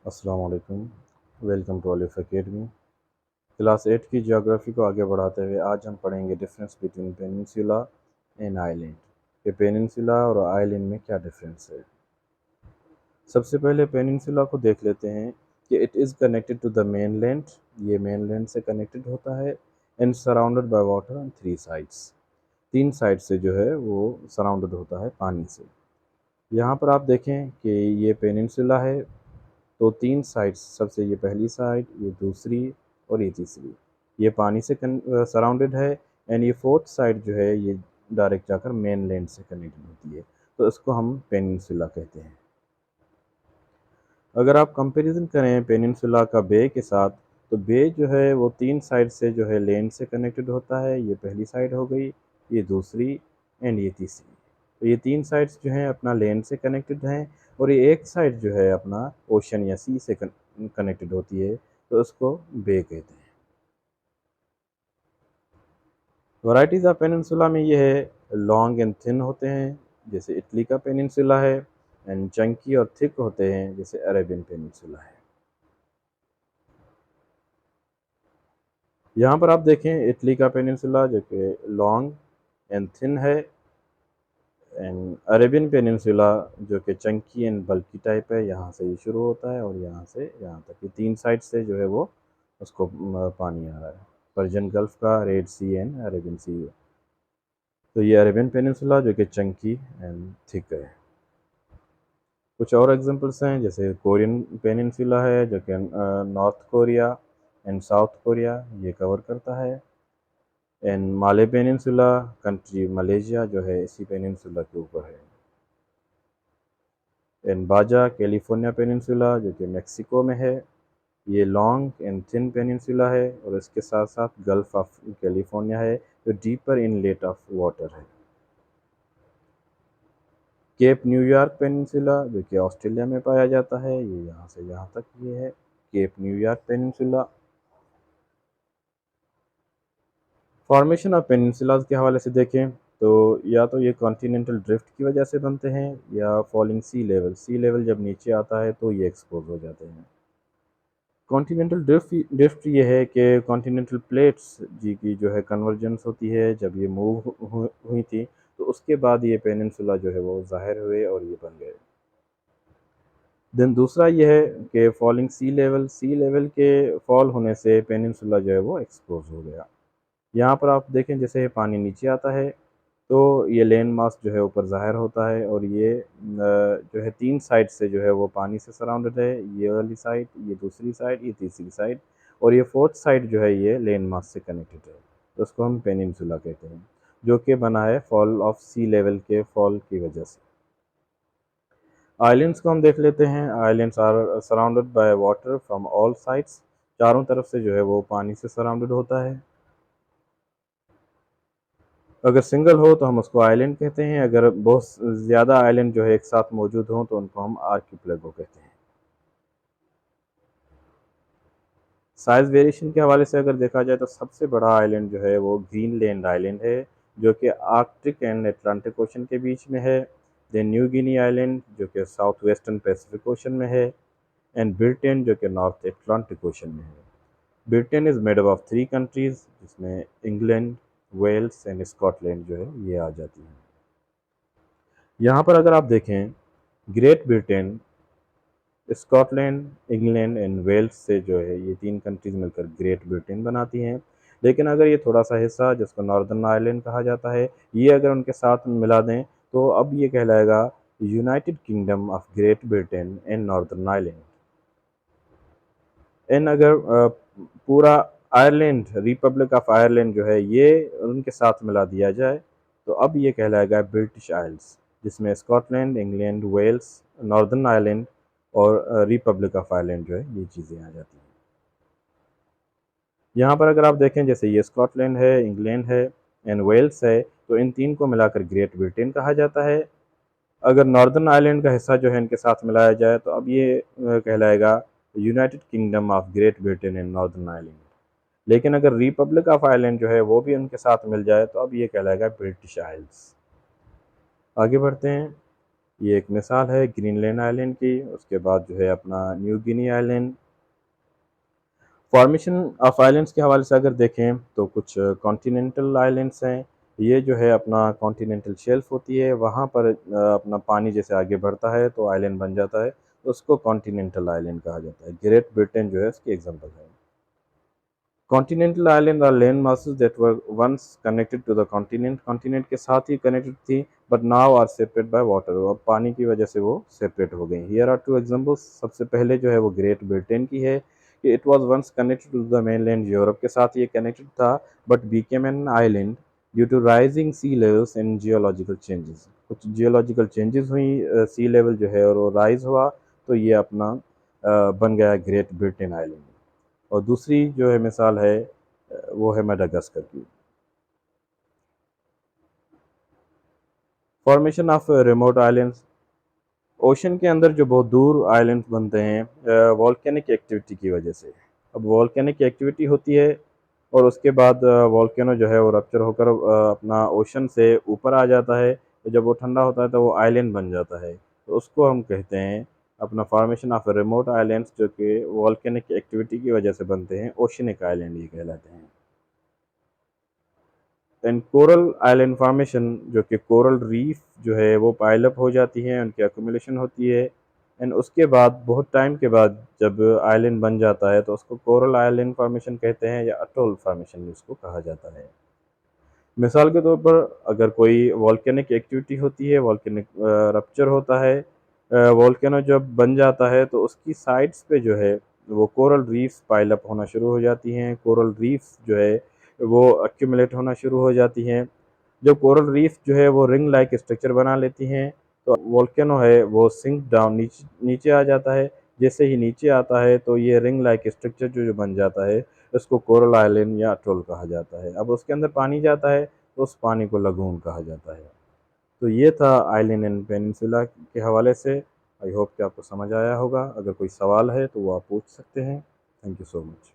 अस्सलाम वालेकुम। Welcome to अलिफ एकेडमी। क्लास 8 की ज्योग्राफी को आगे बढ़ाते हुए आज हम पढ़ेंगे difference between peninsula and island कि पेनिनसुला और आइलैंड में क्या डिफरेंस है। सबसे पहले पेनिनसुला को देख लेते हैं कि it is connected to the mainland. ये मेनलैंड से कनेक्टेड होता है and surrounded by water on three sides. तीन साइड से जो है वो सराउंडेड होता है पानी से। यहाँ पर आप देखें कि ये पेनिनसुला है तो तीन साइड्स, सबसे ये पहली साइड, ये दूसरी और ये तीसरी, ये पानी से सराउंडेड है एंड ये फोर्थ साइड जो है ये डायरेक्ट जाकर मेन लैंड से कनेक्टेड होती है, तो इसको हम पेनिनसुला कहते हैं। अगर आप कंपैरिजन करें पेनिनसुला का बे के साथ, तो बे जो है वो तीन साइड से जो है लैंड से कनेक्टेड होता है। ये पहली साइड हो गई, ये दूसरी एंड ये तीसरी। तो ये तीन साइड्स जो हैं अपना लैंड से कनेक्टेड हैं और ये एक साइड जो है अपना ओशन या सी से कनेक्टेड होती है, तो उसको बे कहते हैं। वैराइटीज़ ऑफ पेनिनसुला में ये है, लॉन्ग एंड थिन होते हैं जैसे इटली का पेनिनसुला है, एंड चंकी और थिक होते हैं जैसे अरेबियन पेनिनसुला है। यहाँ पर आप देखें इटली का पेनिनसुला जो कि लॉन्ग एंड थिन है, एंड अरेबियन पेनिनसुला जो कि चंकी एंड बल्की टाइप है। यहाँ से ये शुरू होता है और यहाँ से यहाँ तक ये तीन साइड से जो है वो उसको पानी आ रहा है। पर्शियन गल्फ का, रेड सी एंड अरेबियन सी। तो ये अरेबियन पेनिनसुला जो कि चंकी एंड थिक है। कुछ और एग्जांपल्स हैं जैसे कोरियन पेनिनसुला है जो कि north Korea and south Korea ये कवर करता है, and Male peninsula country Malaysia जो है इसी पेनिनसुला के ऊपर है, एंड बाजा कैलिफोर्निया पेनिनसुला जो कि मेक्सिको में है। ये लॉन्ग एंड थिन पेनिनसुला है और इसके साथ साथ गल्फ ऑफ कैलिफोर्निया है जो डीपर इनलेट ऑफ वाटर है। केप न्यूयॉर्क पेनिनसुला जो कि ऑस्ट्रेलिया में पाया जाता है, ये यहाँ से यहाँ तक ये है Cape New York peninsula. Formation of peninsulas के हवाले से देखें तो या तो ये कॉन्टिनेंटल ड्रिफ्ट की वजह से बनते हैं या फॉलिंग सी लेवल जब नीचे आता है तो ये एक्सपोज हो जाते हैं। कॉन्टिनेंटल ड्रिफ्ट ये है कि कॉन्टिनेंटल प्लेट्स जी की जो है कन्वर्जेंस होती है, जब ये मूव हुई थी तो उसके बाद ये पेनिनसुला जो है वो ज़ाहिर हुए और ये बन गए। देन दूसरा ये है कि फॉलिंग सी लेवल के फॉल होने से पेनिनसुला जो है वो एक्सपोज हो गया। यहाँ पर आप देखें जैसे पानी नीचे आता है तो ये लैंड मास जो है ऊपर ज़ाहिर होता है और ये जो है तीन साइड से जो है वो पानी से सराउंडेड है। ये वाली साइड, ये दूसरी साइड, ये तीसरी साइड, और ये फोर्थ साइड जो है ये लैंड मास से कनेक्टेड है, तो उसको हम पेनिनसुला कहते हैं, जो कि बना है फॉल ऑफ सी लेवल के फॉल की वजह से। आइलैंड्स को हम देख लेते हैं। Islands are surrounded by water from all sides. चारों तरफ से जो है वो पानी से सराउंडेड होता है। अगर सिंगल हो तो हम उसको आइलैंड कहते हैं, अगर बहुत ज़्यादा आइलैंड जो है एक साथ मौजूद हों तो उनको हम आर्किपेलागो कहते हैं। साइज़ वेरिएशन के हवाले से अगर देखा जाए तो सबसे बड़ा आइलैंड जो है वो ग्रीनलैंड आइलैंड है जो कि आर्कटिक एंड अटलांटिक ओशन के बीच में है। देन न्यू गिनी आइलैंड जो कि साउथ वेस्टर्न पैसिफिक ओशन में है, एंड ब्रिटेन जो कि नॉर्थ अटलांटिक ओशन में है। Britain is made up of three countries जिसमें इंग्लैंड, वेल्स एंड स्कॉटलैंड जो है ये आ जाती हैं। यहाँ पर अगर आप देखें Great Britain, Scotland, England and Wales से जो है ये तीन कंट्रीज़ मिलकर ग्रेट ब्रिटेन बनाती हैं। लेकिन अगर ये थोड़ा सा हिस्सा जिसको नॉर्दर्न आयरलैंड कहा जाता है, ये अगर उनके साथ मिला दें तो अब ये कहलाएगा United kingdom of great Britain and northern Ireland. And अगर पूरा आयरलैंड, रिपब्लिक ऑफ आयरलैंड जो है ये उनके साथ मिला दिया जाए तो अब ये कहलाएगा ब्रिटिश आइल्स, जिसमें Scotland, England, Wales, Northern Ireland और रिपब्लिक ऑफ आयरलैंड जो है ये चीज़ें आ जाती हैं। यहाँ पर अगर आप देखें जैसे ये स्कॉटलैंड है, इंग्लैंड है एंड वेल्स है, तो इन तीन को मिलाकर ग्रेट ब्रिटेन कहा जाता है। अगर नॉर्दर्न आयरलैंड का हिस्सा जो है इनके साथ मिलाया जाए तो अब ये कहलाएगा United kingdom of great Britain and northern Ireland. लेकिन अगर रिपब्लिक ऑफ आयरलैंड जो है वो भी उनके साथ मिल जाए तो अब ये कहलाएगा ब्रिटिश आइल्स। आगे बढ़ते हैं। ये एक मिसाल है ग्रीनलैंड आइलैंड की। उसके बाद जो है अपना New Guinea island. Formation of islands के हवाले से अगर देखें तो कुछ कॉन्टिनेंटल आइलैंड्स हैं। ये जो है अपना कॉन्टिनेंटल शेल्फ होती है, वहाँ पर अपना पानी जैसे आगे बढ़ता है तो आइलैंड बन जाता है, तो उसको कॉन्टिनेंटल आइलैंड कहा जाता है। ग्रेट ब्रिटेन जो है उसकी एग्जांपल है। Continental island are land masses that were once connected to the continent. Continent के साथ ही कनेक्टेड थी, but now are separate by water. अब पानी की वजह से वो सेपरेट हो गई। Here are two examples. सबसे पहले जो है वो ग्रेट ब्रिटेन की है कि it was once connected to the mainland. Europe के साथ ये कनेक्टेड था, but became an island due to rising sea levels and geological changes. कुछ जियोलॉजिकल चेंजेस हुई, सी लेवल जो है और वो राइज हुआ, तो ये अपना बन गया ग्रेट ब्रिटेन आइलैंड। और दूसरी जो है मिसाल है वो है मेडागास्कर की। Formation of remote islands. Ocean के अंदर जो बहुत दूर आइलैंड्स बनते हैं वॉल्केनिक एक्टिविटी की वजह से। अब वॉल्केनिक एक्टिविटी होती है और उसके बाद वॉल्केनो जो है वो रप्चर होकर अपना ओशन से ऊपर आ जाता है, तो जब वो ठंडा होता है तो वो आइलैंड बन जाता है, तो उसको हम कहते हैं अपना फॉर्मेशन ऑफ रिमोट आइलैंड्स, जो कि वॉल्केनिक एक्टिविटी की वजह से बनते हैं, ओशनिक आइलैंड ये कहलाते हैं। एंड कोरल आइलैंड फॉर्मेशन, जो कि कोरल रीफ जो है वो पाइलअप हो जाती है, उनकी अक्यूमुलेशन होती है। एंड उसके बाद बहुत टाइम के बाद जब आइलैंड बन जाता है तो उसको कोरल आइलैंड फॉर्मेशन कहते हैं, या अटोल फॉर्मेशन जिसको कहा जाता है। मिसाल के तौर पर अगर कोई वॉल्केनिक एक्टिविटी होती है, वॉल्केनिक रप्चर होता है, वॉल्केनो जब बन जाता है तो उसकी साइड्स पे जो है वो कोरल रीफ्स पाइल अप होना शुरू हो जाती हैं। कोरल रीफ्स जो है वो अक्यूमुलेट होना शुरू हो जाती हैं। जब कोरल रीफ जो है वो रिंग लाइक स्ट्रक्चर बना लेती हैं, तो वोल्केनो है वो सिंक डाउन नीचे नीचे आ जाता है। जैसे ही नीचे आता है तो ये रिंग लाइक स्ट्रक्चर जो जो बन जाता है, इसको कोरल आइलैंड या अटोल कहा जाता है। अब उसके अंदर पानी जाता है तो उस पानी को लगून कहा जाता है। तो ये था आइलैंड एंड पेनिनसुला के हवाले से। आई होप कि आपको समझ आया होगा। अगर कोई सवाल है तो वो आप पूछ सकते हैं। Thank you so much.